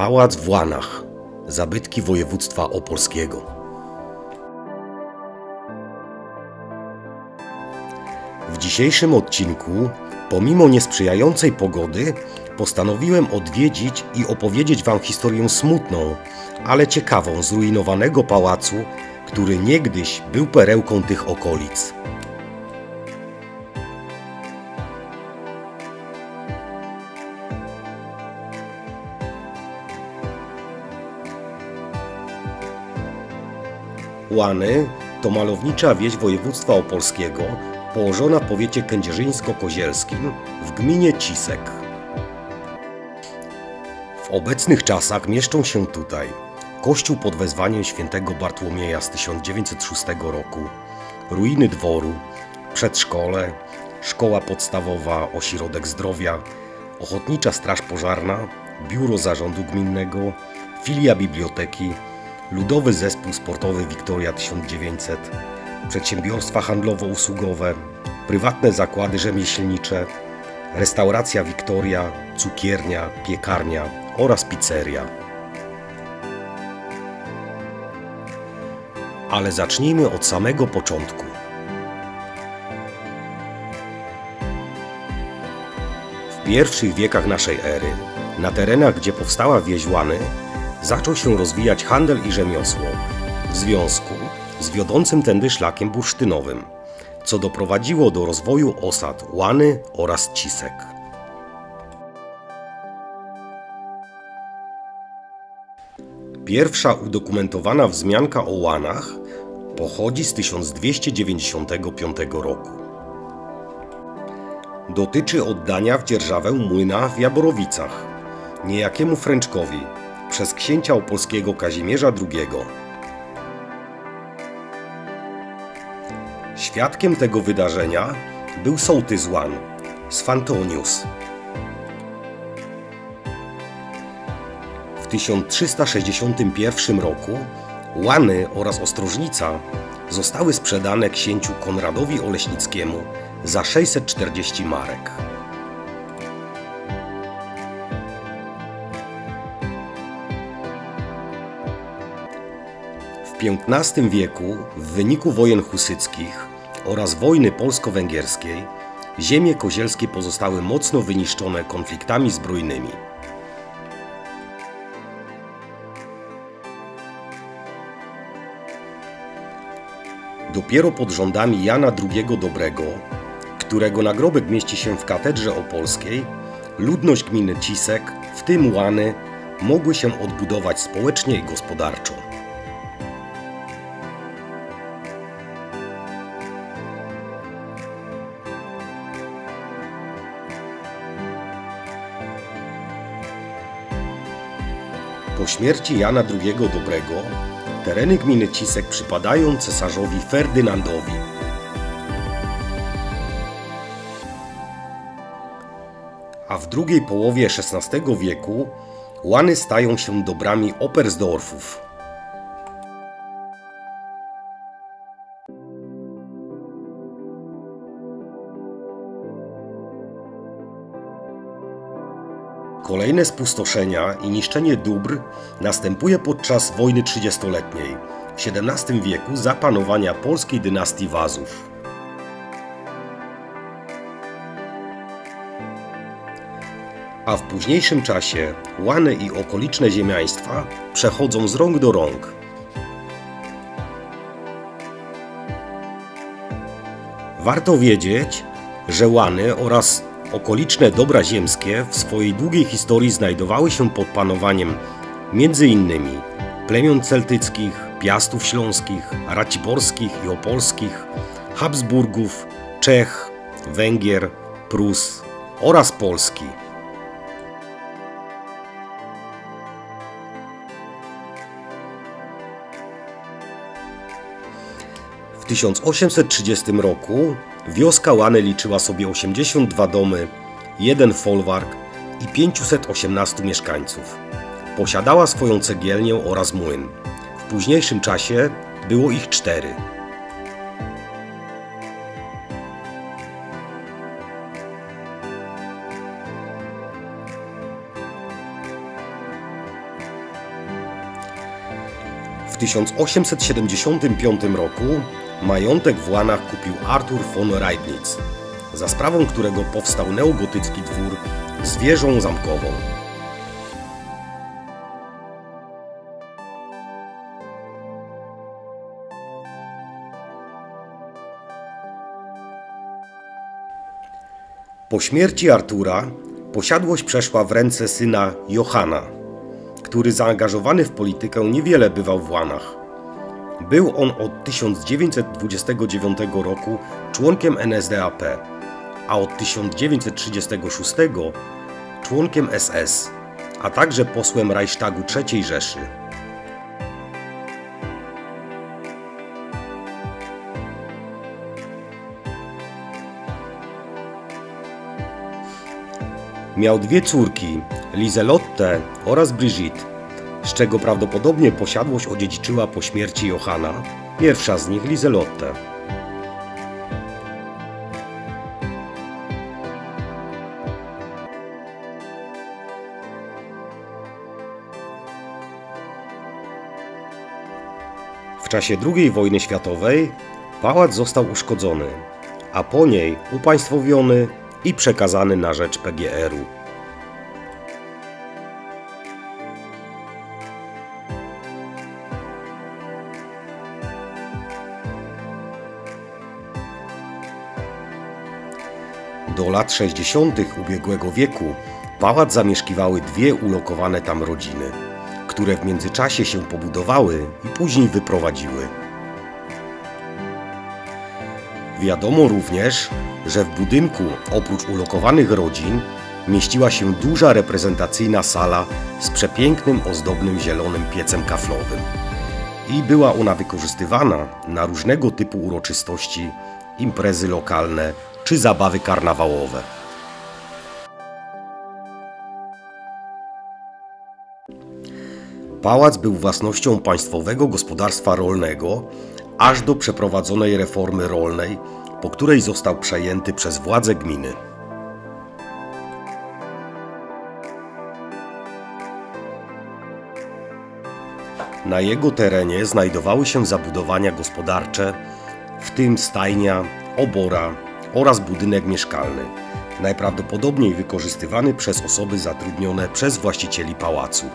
Pałac w Łanach. Zabytki województwa opolskiego. W dzisiejszym odcinku, pomimo niesprzyjającej pogody, postanowiłem odwiedzić i opowiedzieć Wam historię smutną, ale ciekawą zrujnowanego pałacu, który niegdyś był perełką tych okolic. Łany to malownicza wieś województwa opolskiego, położona w powiecie kędzierzyńsko-kozielskim w gminie Cisek. W obecnych czasach mieszczą się tutaj kościół pod wezwaniem świętego Bartłomieja z 1906 roku, ruiny dworu, przedszkole, szkoła podstawowa, ośrodek zdrowia, ochotnicza straż pożarna, biuro zarządu gminnego, filia biblioteki, Ludowy Zespół Sportowy Wiktoria 1900, przedsiębiorstwa handlowo-usługowe, prywatne zakłady rzemieślnicze, restauracja Wiktoria, cukiernia, piekarnia oraz pizzeria. Ale zacznijmy od samego początku. W pierwszych wiekach naszej ery, na terenach, gdzie powstała wieś Łany, zaczął się rozwijać handel i rzemiosło w związku z wiodącym tędy szlakiem bursztynowym, co doprowadziło do rozwoju osad Łany oraz Cisek. Pierwsza udokumentowana wzmianka o Łanach pochodzi z 1295 roku. Dotyczy oddania w dzierżawę młyna w Jaborowicach niejakiemu Fręczkowi przez księcia opolskiego Kazimierza II. Świadkiem tego wydarzenia był sołtys Łan, Sfantonius. W 1361 roku Łany oraz Ostrożnica zostały sprzedane księciu Konradowi Oleśnickiemu za 640 marek. W XV wieku w wyniku wojen husyckich oraz wojny polsko-węgierskiej ziemie kozielskie pozostały mocno wyniszczone konfliktami zbrojnymi. Dopiero pod rządami Jana II Dobrego, którego nagrobek mieści się w katedrze opolskiej, ludność gminy Cisek, w tym Łany, mogły się odbudować społecznie i gospodarczo. Po śmierci Jana II Dobrego tereny gminy Cisek przypadają cesarzowi Ferdynandowi. A w drugiej połowie XVI wieku Łany stają się dobrami Oberstdorfów. Kolejne spustoszenia i niszczenie dóbr następuje podczas wojny 30-letniej w XVII wieku za panowania polskiej dynastii Wazów. A w późniejszym czasie Łany i okoliczne ziemiaństwa przechodzą z rąk do rąk. Warto wiedzieć, że Łany oraz okoliczne dobra ziemskie w swojej długiej historii znajdowały się pod panowaniem m.in. plemion celtyckich, Piastów śląskich, raciborskich i opolskich, Habsburgów, Czech, Węgier, Prus oraz Polski. W 1830 roku wioska Łany liczyła sobie 82 domy, 1 folwark i 518 mieszkańców. Posiadała swoją cegielnię oraz młyn. W późniejszym czasie było ich 4. 1875 roku majątek w Łanach kupił Artur von Reibnitz, za sprawą którego powstał neogotycki dwór z wieżą zamkową. Po śmierci Artura posiadłość przeszła w ręce syna Johanna, który zaangażowany w politykę niewiele bywał w Łanach. Był on od 1929 roku członkiem NSDAP, a od 1936 członkiem SS, a także posłem Reichstagu III Rzeszy. Miał dwie córki, Liselotte oraz Brigitte, z czego prawdopodobnie posiadłość odziedziczyła po śmierci Johanna, pierwsza z nich Liselotte. W czasie II wojny światowej pałac został uszkodzony, a po niej upaństwowiony i przekazany na rzecz PGR-u. Do lat 60. ubiegłego wieku pałac zamieszkiwały dwie ulokowane tam rodziny, które w międzyczasie się pobudowały i później wyprowadziły. Wiadomo również, że w budynku oprócz ulokowanych rodzin mieściła się duża reprezentacyjna sala z przepięknym, ozdobnym zielonym piecem kaflowym i była ona wykorzystywana na różnego typu uroczystości, imprezy lokalne czy zabawy karnawałowe. Pałac był własnością Państwowego Gospodarstwa Rolnego aż do przeprowadzonej reformy rolnej, po której został przejęty przez władze gminy. Na jego terenie znajdowały się zabudowania gospodarcze, w tym stajnia, obora oraz budynek mieszkalny, najprawdopodobniej wykorzystywany przez osoby zatrudnione przez właścicieli pałacu.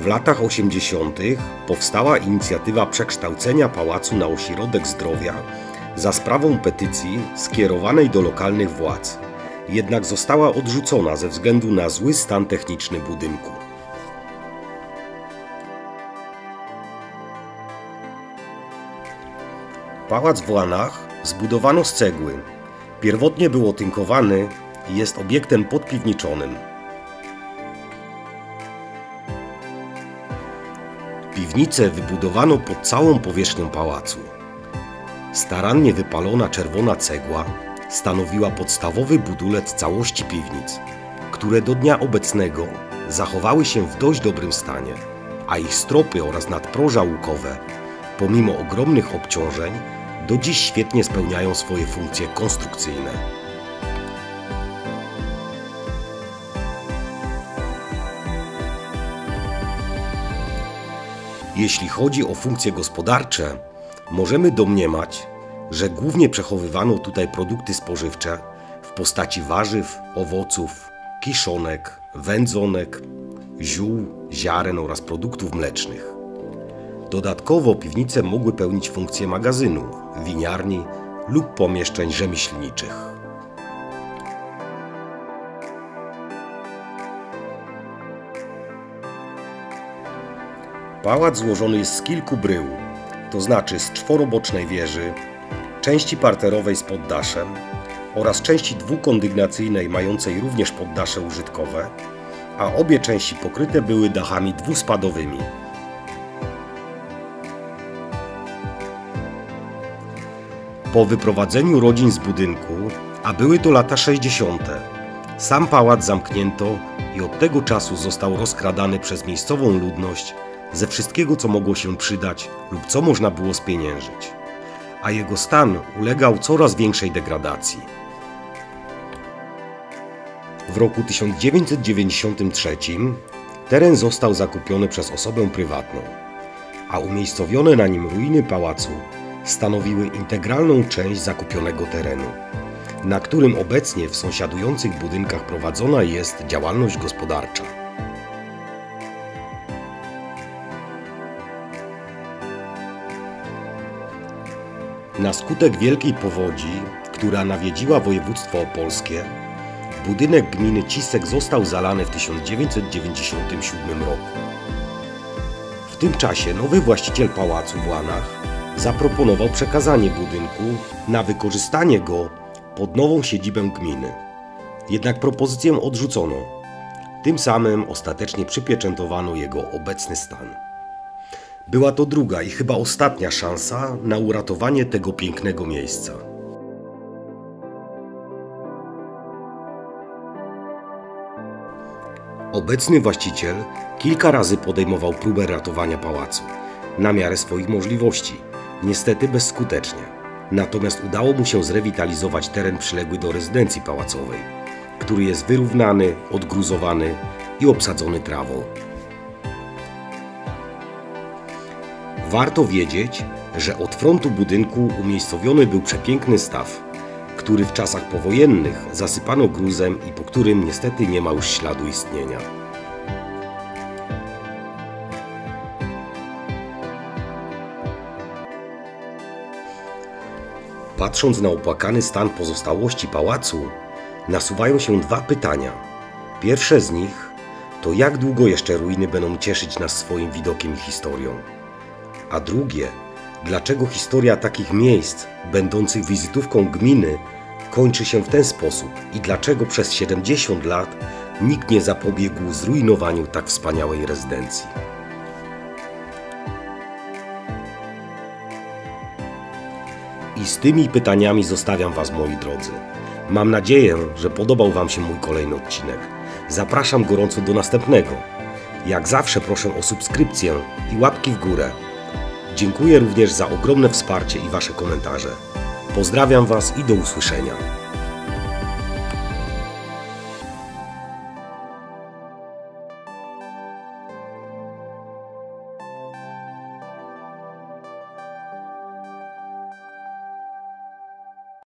W latach 80. powstała inicjatywa przekształcenia pałacu na ośrodek zdrowia za sprawą petycji skierowanej do lokalnych władz, jednak została odrzucona ze względu na zły stan techniczny budynku. Pałac w Łanach zbudowano z cegły. Pierwotnie był otynkowany i jest obiektem podpiwniczonym. Piwnicę wybudowano pod całą powierzchnią pałacu. Starannie wypalona czerwona cegła stanowiła podstawowy budulec całości piwnic, które do dnia obecnego zachowały się w dość dobrym stanie, a ich stropy oraz nadproża łukowe, pomimo ogromnych obciążeń, do dziś świetnie spełniają swoje funkcje konstrukcyjne. Jeśli chodzi o funkcje gospodarcze, możemy domniemać, że głównie przechowywano tutaj produkty spożywcze w postaci warzyw, owoców, kiszonek, wędzonek, ziół, ziaren oraz produktów mlecznych. Dodatkowo piwnice mogły pełnić funkcję magazynu, winiarni lub pomieszczeń rzemieślniczych. Pałac złożony jest z kilku brył, to znaczy z czworobocznej wieży, części parterowej z poddaszem oraz części dwukondygnacyjnej mającej również poddasze użytkowe, a obie części pokryte były dachami dwuspadowymi. Po wyprowadzeniu rodzin z budynku, a były to lata 60., sam pałac zamknięto i od tego czasu został rozkradany przez miejscową ludność ze wszystkiego, co mogło się przydać lub co można było spieniężyć, a jego stan ulegał coraz większej degradacji. W roku 1993 teren został zakupiony przez osobę prywatną, a umiejscowione na nim ruiny pałacu stanowiły integralną część zakupionego terenu, na którym obecnie w sąsiadujących budynkach prowadzona jest działalność gospodarcza. Na skutek wielkiej powodzi, która nawiedziła województwo opolskie, budynek gminy Cisek został zalany w 1997 roku. W tym czasie nowy właściciel pałacu w Łanach zaproponował przekazanie budynku na wykorzystanie go pod nową siedzibę gminy. Jednak propozycję odrzucono. Tym samym ostatecznie przypieczętowano jego obecny stan. Była to druga i chyba ostatnia szansa na uratowanie tego pięknego miejsca. Obecny właściciel kilka razy podejmował próbę ratowania pałacu, na miarę swoich możliwości, niestety bezskutecznie. Natomiast udało mu się zrewitalizować teren przyległy do rezydencji pałacowej, który jest wyrównany, odgruzowany i obsadzony trawą. Warto wiedzieć, że od frontu budynku umiejscowiony był przepiękny staw, który w czasach powojennych zasypano gruzem i po którym niestety nie ma już śladu istnienia. Patrząc na opłakany stan pozostałości pałacu, nasuwają się dwa pytania. Pierwsze z nich to, jak długo jeszcze ruiny będą cieszyć nas swoim widokiem i historią? A drugie, dlaczego historia takich miejsc, będących wizytówką gminy, kończy się w ten sposób i dlaczego przez 70 lat nikt nie zapobiegł zrujnowaniu tak wspaniałej rezydencji? I z tymi pytaniami zostawiam Was, moi drodzy. Mam nadzieję, że podobał Wam się mój kolejny odcinek. Zapraszam gorąco do następnego. Jak zawsze proszę o subskrypcję i łapki w górę. Dziękuję również za ogromne wsparcie i Wasze komentarze. Pozdrawiam Was i do usłyszenia.